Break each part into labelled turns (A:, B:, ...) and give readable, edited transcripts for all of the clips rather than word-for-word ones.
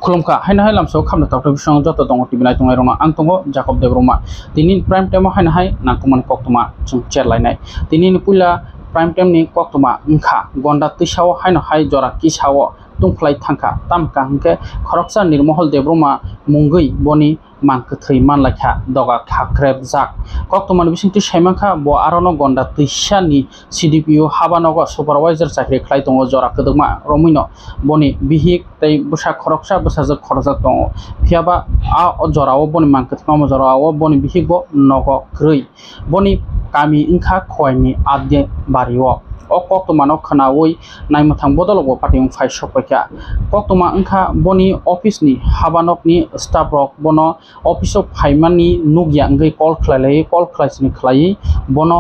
A: खुलुमखा हायना हाय लामसो खामनो थावथो बिसं जत दङ टिभि नाय दङ रना आं दङ जाकब देब्रमा दिनै प्राइम टाइमाव हायना हाय नांकुमान कक्तमा जों चेरलायनाय दिनै पुला प्राइम टाइम नि कक्तमा ओंखा गन्दा तैसाव हायना हाय जरा किसाव तुंख्लाय थांखा तामका हंके खरकसा निर्महल देब्रमा मुंगै बनि मानखो थै मानलायखा दगा खाख्रेब जाक कक्तमान बिसिंथि सायमाखा ब आरनो गन्दा तैसानि सिडिपिअ हाबानग सुपारवाइजार चाकरि खाय दङ जरा कदमा रमिनो बनि बिहिक तै बुसा खरकसा बुसाजो खरजा दङ फियाबा आ जराव बनि मानखो थमाम जराव बनि बिहिक नग ग्रै बनि कामि इंखा खयनि आदे बारियो o koktoma no khanawi naimthang bodol bo pating phai sopakya koktoma wngkha boni office ni habanok ni staff rok bono office of phaimani nugya ngai call khlailai call khlaisini khlai bono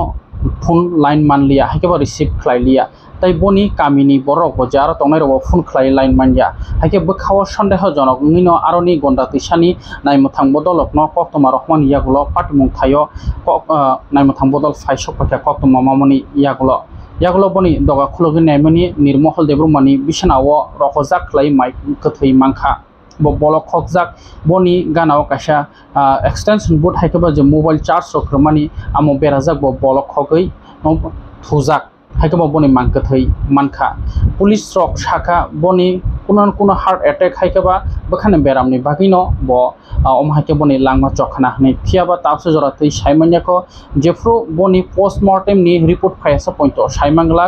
A: phone line manliya hakeba receive khlailia tai boni kamini borok bo jar tongnai ro phone khlai line manja hake bkhawa sondeho jonok ngino aroni gonda tisani naimthang bodolok no koktoma rokman yagulo patmung thayo naimthang bodol phai sopakya koktoma mamoni yagulo boni doga khulogin naimani nirmohol debrumani bisanawo rokojak khlai mai kthei mangkha bo bolok khokjak boni ganao kaisa extension board haikeba je mobile charge rokrmani amo berajak bo bolok khogei thujak haikeba boni mangkthei mankha police rok saka boni kuno heart attack haikeba bakhane beramni bagino bo omhaike boni langma chokhana hne phiaba tapse jora tei saimanyako jefru boni postmortem ni report phaisa pointo saimangla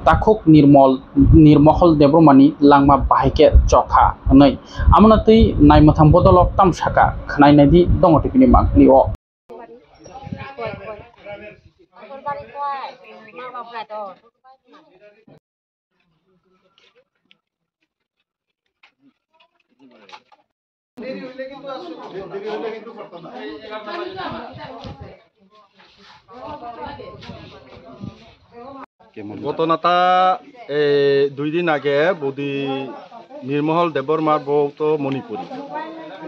A: takuk nirmohol debromani langma bahike chokha nei amna tei naimathang bodolok tamsaka khnai nadi dongo tipini mangli o
B: ঘটনাটা 2 দিন আগে বৌদি নির্মহল দেববর্মার বউ তো মণিপুরি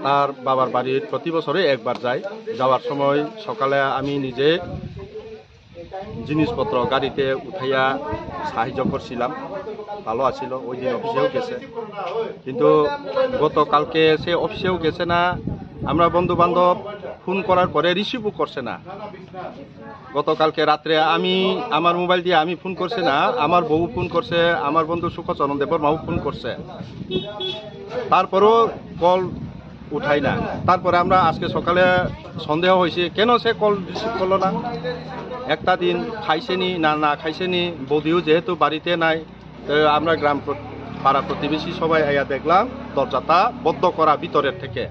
B: তার বাবার বাড়ির প্রতি বছরে একবার যায় যাওয়ার সময় সকালে আমি নিজে জিনিসপত্র গাড়িতে উঠাইয়া সাহায্য করছিলাম ভালো আছিল ওই দিন অফিসেও গেছে কিন্তু গতকালকে সে অফিসেও গেছে না আমরা বন্ধু বান্ধব ফোন করার পরে রিসিভও করছে না গতকালকে রাত্রে আমি আমার মোবাইল দিয়ে আমি ফোন করছি না আমার বউ ফোন করছে আমার বন্ধু সুখচরণ দেববর্মাও ফোন করছে তারপরও কল উঠাই না তারপরে আমরা আজকে সকালে সন্দেহ হয়েছে কেন সে কল রিসিভ করলো না একটা দিন খাইছেনি না খাইছেনি বৌদিও যেহেতু বাড়িতে নাই আমরা গ্রাম পাড়া প্রতিবেশী সবাই আয়া দেখলাম দরজাটা বদ্ধ করা ভিতরের থেকে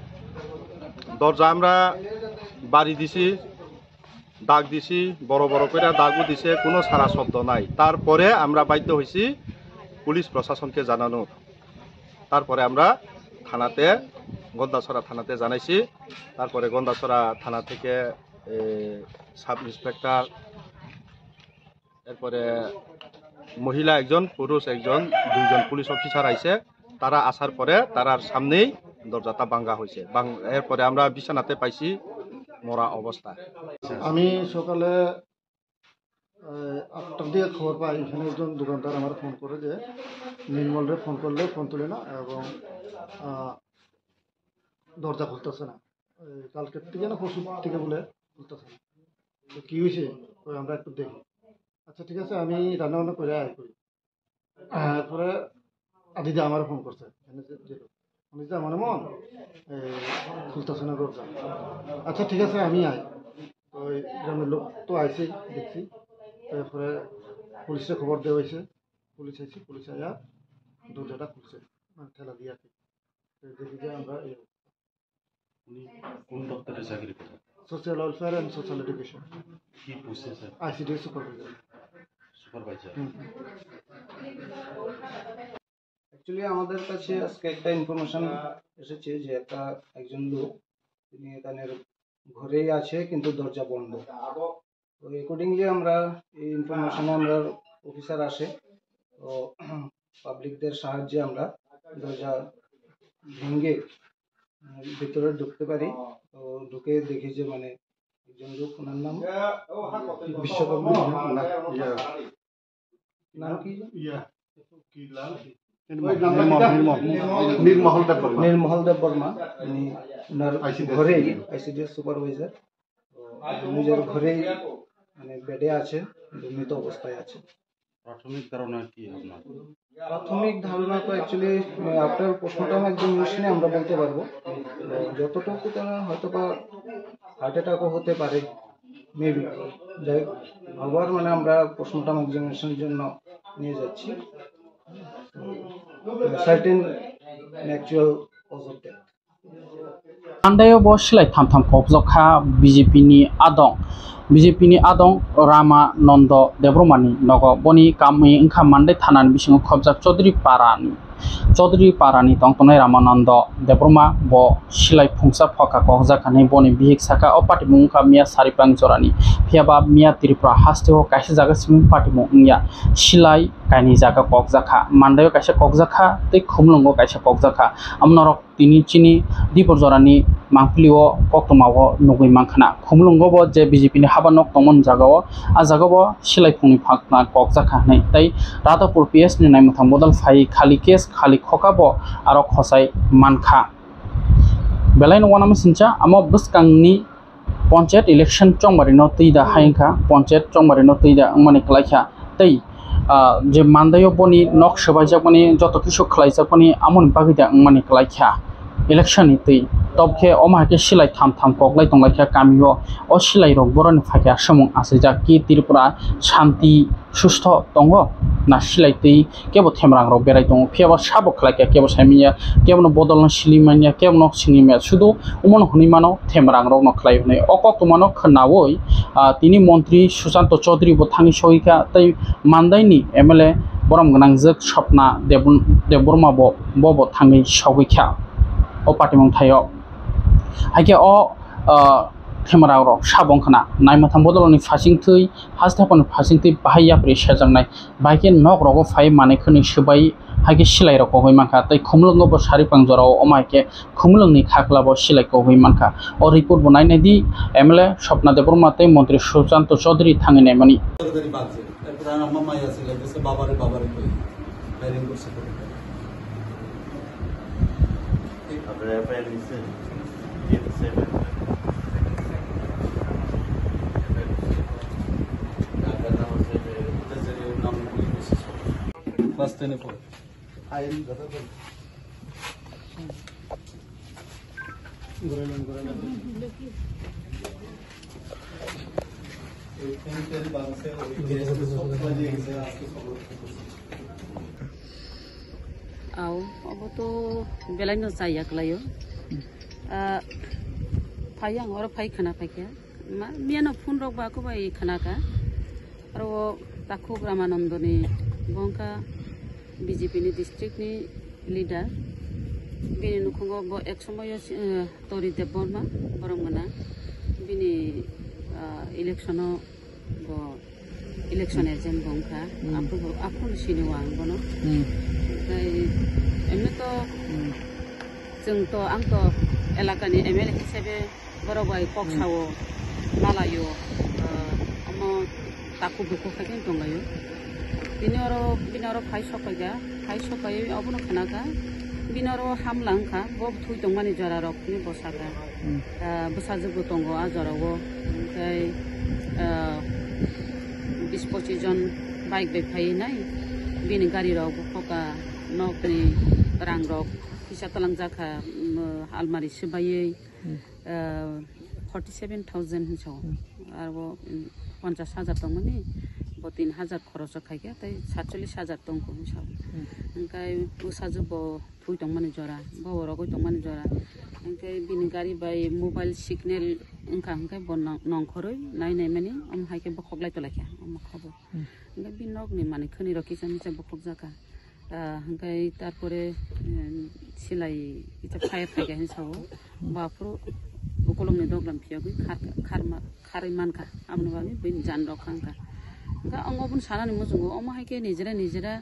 B: দরজা আমরা বাড়ি দিছি দাগ দিছি বড় বড় করে দাগও দিছে কোনো সারা শব্দ নাই তারপরে আমরা বাধ্য হয়েছি পুলিশ প্রশাসনকে জানানো তারপরে আমরা থানাতে গন্দাছড়া থানাতে জানাইছি তারপরে গন্দাছড়া থানা থেকে সাব ইন্সপেক্টর এরপরে মহিলা একজন পুরুষ একজন দুইজন পুলিশ অফিসার আইছে তারা আসার পরে তারার সামনেই দরজাটা ভাঙা হয়েছে এরপরে আমরা বিছানাতে পাইছি মরা অবস্থা
C: আমি সকালে 8টার দিকে খবর পাই এখানে একজন দোকানদার আমার ফোন করে যে নির্মলরে ফোন করলে ফোন তুলে না এবং দরজা খুলতেছে না কালকের থেকে না পরশু থেকে বলে খুলতেছে না তো কী হয়েছে আমরা একটু দেখি আচ্ছা ঠিক আছে আমি রান্নাবান্না করে আয় করি এরপরে আদিদা আমার ফোন করছে যেটা মনে মন খুলতেছে না দরজা আচ্ছা ঠিক আছে আমি আয় তো গ্রামের লোক তো আইসেই দেখছি তারপরে পুলিশে খবর দেওয়া হয়েছে পুলিশ আইসি পুলিশ আয়া দরজাটা খুলছে মানে ঠেলা দিয়ে আর কি দেখি যে আমরা
D: কোন দপ্তরে চাকরি করেন
C: social welfare and social education
D: কি পোস্টে স্যার
C: আইসিডি সুপারভাইজার
E: অ্যাকচুয়ালি আমাদের কাছে আজকে একটা ইনফরমেশন এসেছে যে একজন লোক তিনি তাদের ঘরেই আছে কিন্তু দরজা বন্ধ তো অ্যাকর্ডিংলি আমরা এই ইনফরমেশনে আমরা অফিসার আসে তো পাবলিকদের সাহায্যে আমরা দরজা ভেঙে ভিতরে ঢুকতে পারি তো ঢুকে দেখি যে মানে একজন লোক ওনার নাম বিশ্বকর্মা নাম কি
C: নির্মহল দেববর্মা।
E: নীলমহল দেব বর্মা, উনি ওনার ঘরেই আইসিডিএস সুপারভাইজার, নিজের ঘরেই মানে বেডে আছে, মৃত অবস্থায় আছে।
D: প্রাথমিক ধারণা কি আপনার?
E: প্রাথমিক ধারণা তো অ্যাকচুয়ালি আফটার পোস্টমর্টম এক্সামিনেশনে আমরা বলতে পারবো, যতটুকু তারা হয়তো বা হার্ট অ্যাটাকও হতে পারে মেবি। যাই হোক, আবার মানে আমরা পোস্টমর্টম এক্সামিনেশনের জন্য নিয়ে যাচ্ছি। Certain actual cause of death.
A: Andai bo silai tham kopjokha BJP ni adong Rama Nondo Debromani nogo boni kami ingkha mandai thanan bisingo khobjak Chaudhary Parani tongtonai Ramanando Debroma bo silai phungsa phoka kokjakani boni bihik saka o patimung ka mia saripang jorani phiaba mia Tripura hasteo kaisa jaga simung patimung ingya silai kaini jaga kokjakha mandaio kaisa kokjakha tei khumlungo kaisa kokjakha amnorok tini chini dipor jorani mangplio koktomao nugui mangkhana khumlungo bo je BJP ni habanok tongmon jagao a jagao silai phungni phakna kokjakha nei tei Radhapur PS ni naimthang bodal phai khali case khali khokabo aro khosai mankha belai no wanam sincha amo buskangni panchayat election chongmari no tuida hainka panchayat chongmari no tuida mani klaikha tei je mandayo boni nok sabaijak mani joto kisu khlaijak mani amon bagida mani klaikha election ni tui tobkhe omahake silai tham koklai tonglaikha kamio o silai rok boroni phakya samung asijak ki Tripura shanti susto tongo na silai tui kebo themrang rok berai tongo phiaba sabo khlaikha kebo saimiya kebo bodolno silimania kebo sinimia sudu umon hunimano themrang rok no khlai hune okoktomano khnaoi tini mantri Susanto Chaudhary bo thangi sohika tei mandai ni MLA borom ganangjak Sapna Deborma bo thangi sohika o patimung thayo haike o themara rok sabong khana naimatham bodoloni phasing thui hastapon phasing thui bahaya pri sejangnai baike nok rogo phai mane khani subai haike silai rok hoi mankha tei khumlungo bo saripang jorao omaike khumlungni khakla bo silai ko hoi mankha o report bo nainai di MLA Sapna Deborma tei Mantri Susanto Chaudhary thangi nai mani
E: Class 10 পড়ে।
F: Au, abo to belai no chaya klayo. Phayang or phai khana phakya. Ma miano phone rok ba ko bai khana ka. Aro takhu Ramanando ni bongka BJP ni district ni leader. Bini nukhongo bo ek somoyo Tori Deborma boromana. Bini election bo election agent bongka. Apun siniwang bono. Kai emne to जों तो आं तो एलाकानि MLA हिसाबै बरबाय कक्साव नालायो अमो ताकु दुखु खागेन दंगायो बिनारो phi सकाय अबनो खानाका बिनारो हामलांखा बब थुइ दंमानि जरा रखनि बसाका बसाजोबो दंगो आ जरावो ओमफ्राय 20-25 जन बाइक बे फाइनाय बिनि गारि रावबो फका नकनि रां रक Kisah talang jaka almari sebagai 47,000 hinsau, arbo 50,000 tong mani, bo 3,000 khoros kaya, tapi 47,000 tong ko hinsau. Engkai usaha bo thui tong mani jora, bo rokoi tong mani jora. Engkai binigari by mobile signal engkai bo nongkhoroi, nai mani, hai ke bo khoglai to lakya, khabo. Engkai binok ni mani khani rokisan ni bo khog jaka. Engkai tarpore silai itu fire fire hinsau, bapro ukolong ni doglam piagu khariman ka, amno bagi bin jan rokang ka. Engkai angopun sana ni muzungo, hai ke nijera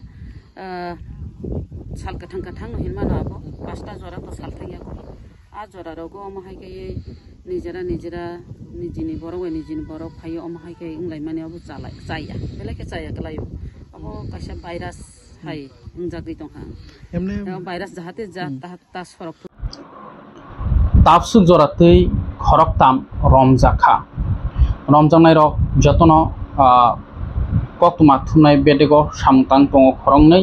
F: sal katang no hilman abo, pasta jora to sal thaya ko. A jora rogo hai ke nijera nijini borok phayo hai ke inglai mane abo caya, belai ke caya kalayo. Abo kasya virus ফাই জাগরি দंखा
G: এমনি
F: virus যাহাতে যা তা সরক
A: তাপসু জরাতৈ খরকতাম রমজাখা রমজানাই rock যতন কতমা থুনাই বেদেগ সামতাं दङ खरंनै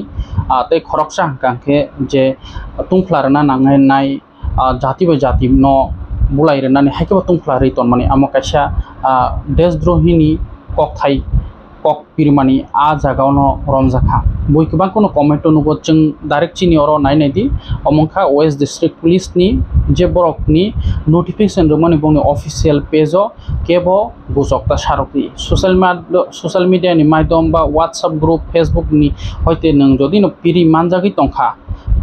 A: तै खरकसा हांखांखे जे तुंफ्लारना नाङै नाय जाति बाय जाति न बुलायरनानै हायकेबा तुंफ्लारै तन माने आमो कायसा देशद्रोहिनी ककथाय कक पिरमानि आ जागावनो रमजाखा बयखौबा कोनो कमेन्ट नुबो जों डाइरेक्ट चिनि अर नायनायदि अमंखा वेस्ट डिस्ट्रिक्ट पुलिस नि जे बरकनि नोटिफिकेशन रमानि बुंनि अफिशियल पेजो केबो बुजकता सारकि सोशल मीडिया नि माध्यम बा व्हाट्सएप ग्रुप फेसबुक नि हयते नों जदि न पिरि मानजागि तंखा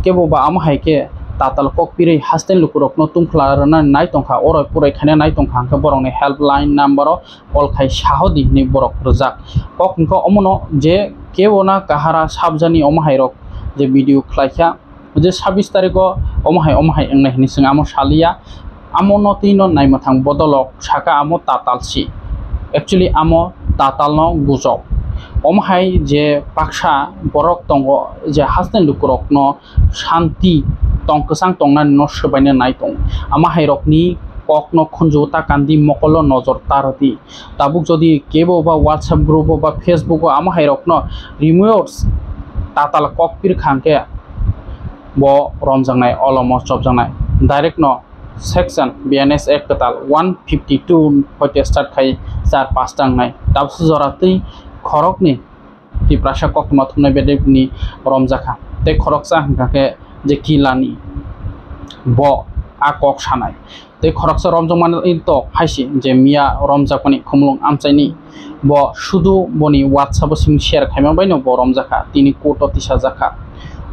A: केबो बा आम हायके ताताल कक पिरि हास्टेन लुकुरकनो तुंफ्लारना नाय तंखा अरय पुरै खाने नाय तंखा हांखा बरकनि हेल्पलाइन नम्बर कल खाय साहदि नि बरक रजाक कक नखो अमनो जे केवना काहारा साबजानि अमहायरक जे वीडियो खलाइखा जे 26 तारिखो अमहाय एंनाय हिनि सिं आमो सालिया आमो नतिनो नायमाथां बदलक साका आमो तातालसि एक्चुअली आमो तातालनो गुजक अमहाय जे पाक्सा बरक दंग जे हास्टेन लुकुरकनो शांति तंकसां तंगनानि न सोबायनो नाय दं आमाहायरकनि ककनो खुंजुता कान्दी मकलो नजर तारति ताबुक जदि केबो बा व्हाट्सएप ग्रुप बा फेसबुक आमाहायरकनो रिमोट्स ताताल कक पिर खांके बो रमजांनाय अलमस जबजांनाय डाइरेक्ट न सेक्शन बीएनएस एक्ट कताल 152 हयते स्टार्ट खाय 4-5 टांनाय ताबसु जरातै खरकनि तिप्रासा ककमा थुमनाय बेदेबनि रमजाखा ते खरकसा हांखाके जे किलानि ब आ कक सानाय ते खरकसा रमजां माने तो हायसि जे मिया रमजाकनि खुमलुं आमचाइनि ब शुदु बनि व्हाट्सएप सिम शेयर खायमा बायनो ब रमजाखा तिनि कोट तिसा जाखा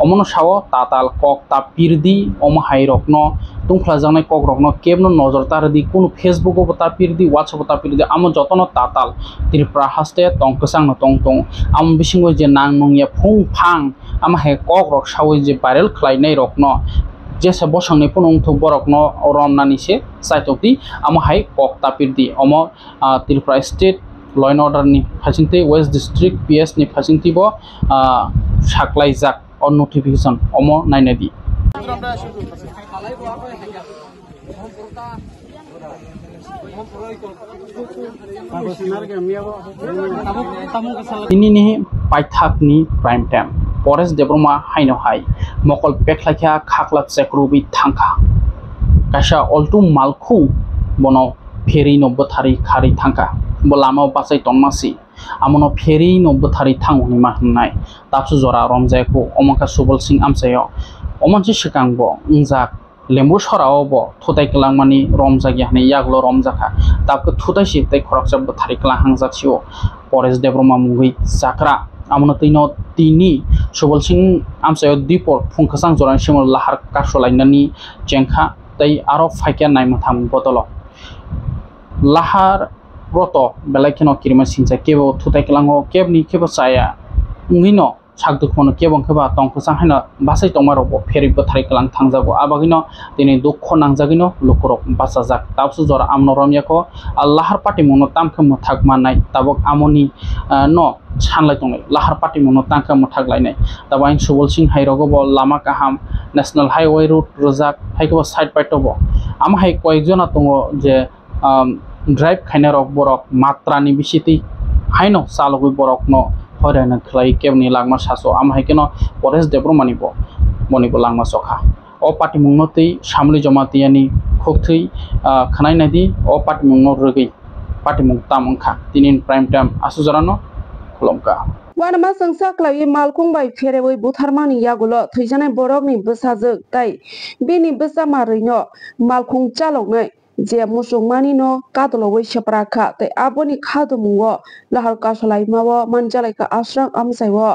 A: अमनो साव ताताल कक ता पिरदि अमहायरकनो तुंफ्ला जानाय कक रकनो केबनो नजर तारदि कुनु फेसबुक बता पिरदि व्हाट्सएप बता पिरदि आमो जतनो ताताल त्रिपुरा हास्ते तंकसां न तंगतों आम बिसिंगो जे नां नंया फुं फां आम हे कक रक सावै जे भाइरेल खलायनाय रकनो जेसे बसंनि पुनंथु बरकनो रमनानि से साइटोकदि आम हाय कक ता पिरदि अमो Tripura state law and order नि फासिंते वेस्ट डिस्ट्रिक्ट पीएस नि फासिंतिबो साक्लायजाक और नोटिफिकेशन अमो नायनादि इनिनि पाइथाकनि प्राइम टाइम परेश देब्रमा हाइनो हाय मकल पेखलाखा खाखला चेकरुबि थांखा काशा अल्टु मालखु बनो फेरि नबथारि खारि थांखा बलामा बासाय तनमासि आमनो फेरि नबथारि थांगनि मा होननाय तापसु जरा रमजायखौ अमका सुबल सिंह आमसायो अमनसे सिगांबो उंजाक लेम्बु सरावबो थुताय कलांमानि रमजागियानि यागलो रमजाखा तापको थुतायसि तै खरकसा बथारि कला हांजाथियो परेश देब्रमा मुगै जाक्रा आमनो तैनो तिनि सुबल सिंह आमसायो दिपर फुंखसां जरानि सिमल लाहार कासलायनानि जेंखा तै आरो फाइकिया नायमाथाम बदल लाहार रतो बेलायखिनो किरिमा सिंचा केबो थुताय कलांगो केबनि केबो साया उंगिनो सागदुखोनो केबं केबा तंखसां हायना बासाय तंमारबो फेरि बथारि कलां थांजाबो आबागिनो दिनै दुख नांजागिनो लुकुरक बासाजाक ताबसु जरा आमनो रमयाखौ लाहार पार्टी मनो तामखम थागमानाय ताबक आमनि न सानलाय दंनाय लाहार पार्टी मनो तांखम थागलायनाय ताबाइन सुबल सिंह हाइरगबो लामा काहाम नेशनल हाईवे रूट रजाक हाइकबो साइड पाइटबो आम हाइ कयजना दङ जे ड्राइव खाइनारक बरक मात्रानि बिसिति हाइनो सालगुइ बरकनो हरेन खलाय केबनि लागमा सासो आम हाइकेनो परेश देब्रमानिबो बनिबो लागमा सखा अ पार्टी मुंनोतै सामलि जमातियानि खोखथै खनायनायदि अ पार्टी मुंनो रगै पार्टी मुं तामंखा दिनिन प्राइम टाइम आसुजरानो खुलमका
H: वानमा संसा क्लाइ मालकुं बाय फेरेवै बुथारमानि यागुलो थैजानाय बरकनि बोसाजोग ताइ बेनि बोसा मारैनो मालकुं चालौनाय जे मुसुंमानि न कादलवै सेपराखा ताइ आबोनि खादुमुंगो लाहार कासलाय मावो मानजालायका आस्रां आमसायवो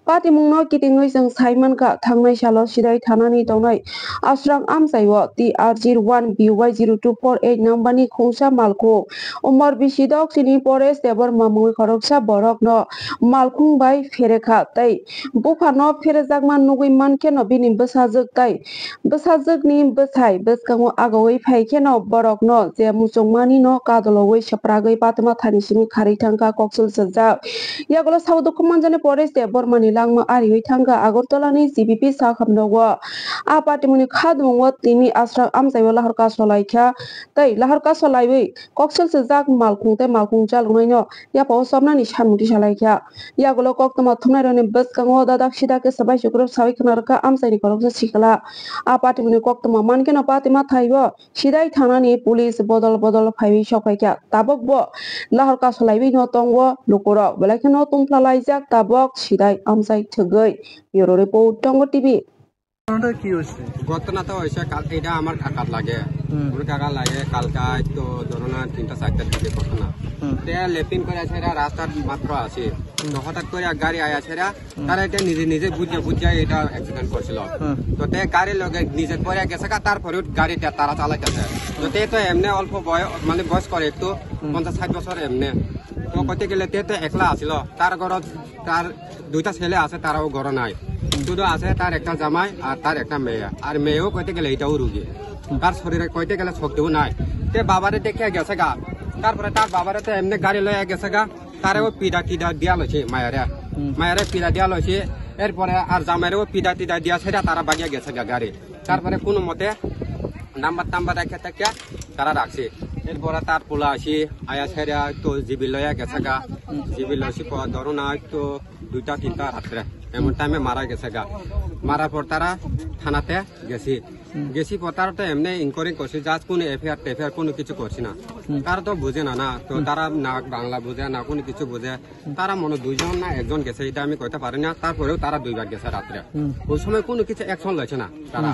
H: पार्टी मुंनो कितिङै जों साइमनका थांनाय सालो सिदाय थानानि दंनाय आस्रां आमसायवो TR01 BY 0248 नम्बरनि खुंसा मालखु उमर बिसिदक सिनि परेश देबर मामुइ खरकसा बरक न मालकुं बाय फेरेखा ताइ बुफानो फेरेजागमान नुगै मानकेनो बिनि बोसाजोग ताइ बोसाजोगनि बोसाय बोसकाङो आगवै फाइकेनो बर borok no je musongmani no kadoloi sapragoi patma thani simi khari thangka koksul sajak yagulo saudo kumanjane pore se bormani langma ari thangka agortola ni GBP sakhamdogo a patimuni khadmongo tini asra amjaibo lahar ka solaikha tai lahar ka solaiwi koksul sajak malkhung te malkhung jalunai no yapo somnani sanmuti salaikha yagulo koktoma thumnaironi baskango dadak sidake sabai sukro sabai khnarka amsaini koroksa sikala a patimuni koktoma mankeno patima thaibo sidai thanani police bodol phaiwi sokhaikha tabok bo lahar ka solaiwi no tongo lukuro belakheno tumplalaijak tabok sidai amsai thugoi Bureau Report Tongo TV
G: ঘটনা তো হয়েছে এটা আমার কাকার লাগে আমার কাকার লাগে কালকায় তো ধরো না 3টা 4টার দিকে ঘটনা লেপিং করে আছে রাস্তার মাত্র আছে হঠাৎ করে গাড়ি আয়াছে তারা এটা নিজে নিজে বুঝে এটা অ্যাক্সিডেন্ট করছিল তো তে গাড়ির লগে নিজে পরে গেছে তারপরেও গাড়িটা তারা চালাইতেছে তো তে তো এমনি অল্প মানে বয়স করে একটু 50-60 বছর এমনি তো কইতে গেলে তে তো একলা আছিল তার ঘর তার 2টা ছেলে আছে তারাও ঘর নাই শুধু আছে তার একটা জামাই আর তার একটা মেয়ে আর মেয়েও কইতে গেলে এটাও রুগী তার শরীরে কইতে গেলে শক্তিও নাই তে বাবারে দেখে গেছে গা তারপরে তার বাবারে তো এমনি গাড়ি লয়ে গেছে গা তারেও পিডা দিয়া লইছে মায়েরে পিডা দিয়া লইছে এরপরে আর জামাইরেও পিডা দিয়া সেটা তারা বাগিয়ে গেছে গা গাড়ি তারপরে কোনো মতে নাম্বার রেখে থেকে তারা রাখছে এরপরে তার পোলা আসি আয়া সেরা তো জিবি লয়ে গেছে গা জিবি লইছি ধরো না তো 2টা-3টা রাত্রে এমন টাইমে মারা গেছে গা মারার পর তারা থানাতে গেছি পর তারা তো এমনি ইনকোয়ারি করছে জাস্ট কোনো এফআইআর কোনো কিছু করছি না তারা তো বুঝে না তো তারা না বাংলা বুঝে না কোনো কিছু বুঝে তারা মনে 2জন না 1জন গেছে এটা আমি কইতে পারি না তারপরেও তারা 2বার গেছে রাত্রে ওই সময় কোনো কিছু অ্যাকশন লইছে না তারা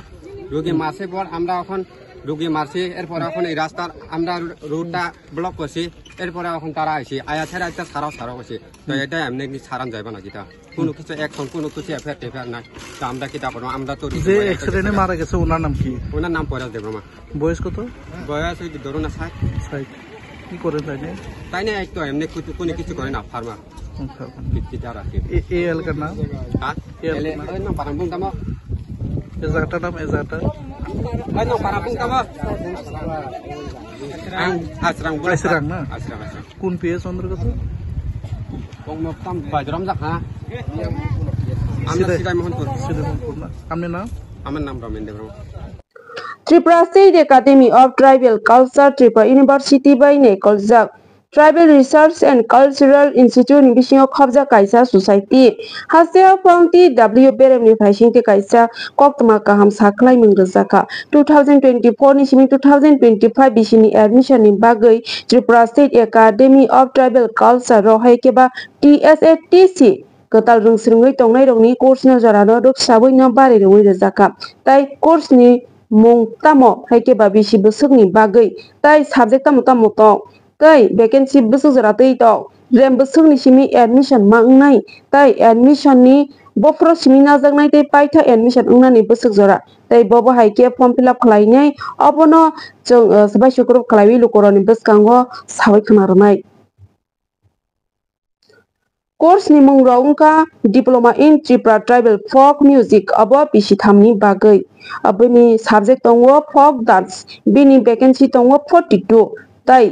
G: রোগী মারছে পর আমরা এখন রোগী মারছি এরপরে এখন এই রাস্তার আমরা রোডটা ব্লক করছি এরপরে এখন তারা আইসি আয়া ছেড়া একটা সারাও করছে তো এটা এমনি ছাড়ান যাইব না কিটা কোনো কিছু অ্যাকশন কোনো কিছু এফআইআর নাই তো আমরা কিটা করবো আমরা তো
I: যে অ্যাক্সিডেন্টে মারা গেছে ওনার নাম কি
G: ওনার নাম পয়রাজ দেবরমা
I: বয়স কত
G: বয়স ওই ধরুন না
I: 60 কি করে
G: তাই না তো এমনি কোনো কিছু করে না ফার্মার কিটা রাখে
I: এই এলাকার নাম
G: এই নাম পারামপুং তামা
I: এই জায়গাটার নাম এই জায়গাটা
G: এই নাম পারামপুং তামা
I: আসরাং না কোন পিএস অন্তর্গত
G: পংমতাম বাজরম জাখা আমরা সিদাই মোহনপুর
I: না আপনার নাম
G: আমার নাম Ramen Debbarma
H: Tripura State Academy of Tribal Culture Tripura University by Nekoljak Tribal Research and Cultural Institute ni bisingo khobja kaisa society hasea pongti W berem ni phaisingte kaisa koktma kaham saklai mungrjaka 2024 ni simi 2025 bisini admission ni bagoi Tripura State Academy of Tribal Culture rohai keba TSATC Ketal rungsrungoi tongnai rongni course no jarano dok saboi no bari rongoi rejaka tai course ni mung tamo haike ba bisi busukni bagoi tai subject tamo tong tai vacancy busuk jaratei tong rem busuk ni simi admission mangnai tai admission ni bofro simi najaknai tai paitha admission ungnani busuk jara tai bobo haike form fill up khlainai abono jong sabai sukrup khlaiwi lukoroni buskango sabai khnaronai Course ni mung raungka Diploma in Tripura Tribal Folk Music abo bisi thamni bagoi aboni subject tongo folk dance bini vacancy tongo 42 tai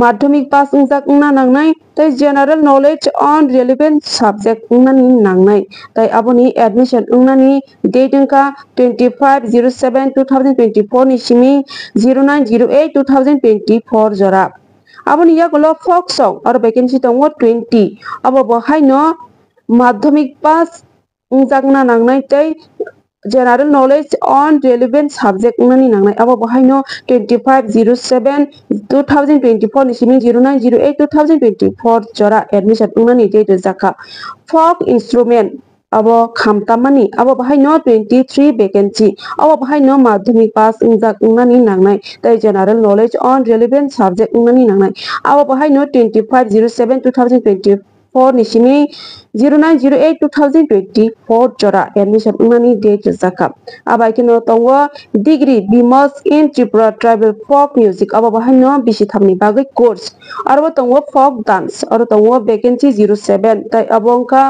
H: madhyamik pass ungjak ungna nangnai tai general knowledge on relevant subject ungnani nangnai tai aboni admission ungnani date ungka 25/07/2024 ni simi 09/08/2024 jora aboni yagulo folk song or vacancy tongo 20 abo bahai no madhyamik pass ungjagna nangnai tai general knowledge on relevant subject unani nangnai abo bahai no 25/07/2024 ni simi 09/08/2024 jora admission unani date jaka folk instrument abo khamtamani abo bahai no 23 vacancy abo bahai no madhyamik pass ungjak unani nangnai tai general knowledge on relevant subject unani nangnai abo bahai no 25/07/2024 2024 ni simi 0908-2024 jora admission unani date zakap abai kino tongo degree BMOS in Tripura tribal folk music abo bahano bisi thamni bagai course aro tongo folk dance aro tongo vacancy 07 tai abongka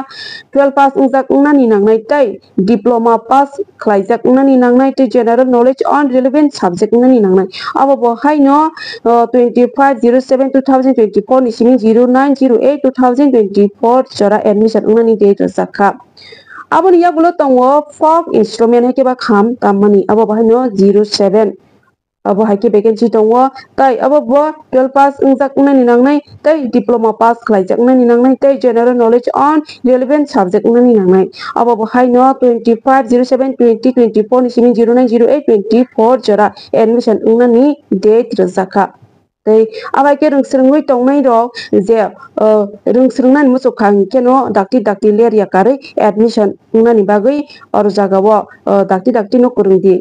H: 12 pass unjak unani nangnai tai diploma pass khlaijak unani nangnai tai general knowledge on relevant subject unani nangnai abo bahino 25/07/2024 ni simi 0908-2024 jora admission unani date zakap abo ni yagulo tongo folk instrument heke ba kham tamani abo bahino 07 abo haike vacancy tongo tai abo bo 12 pass unjak unani nangnai tai diploma pass khlaijak unani nangnai tai general knowledge on relevant subject unani nangnai abo bo haino 25/07/2024 ni simi 0908-24 jora admission unani date zakha tai abai ke rungsrungui tongnai rok je rungsrungnan musukhang keno dakti ler yakare admission unani bagai or jagao dakti no kurungdi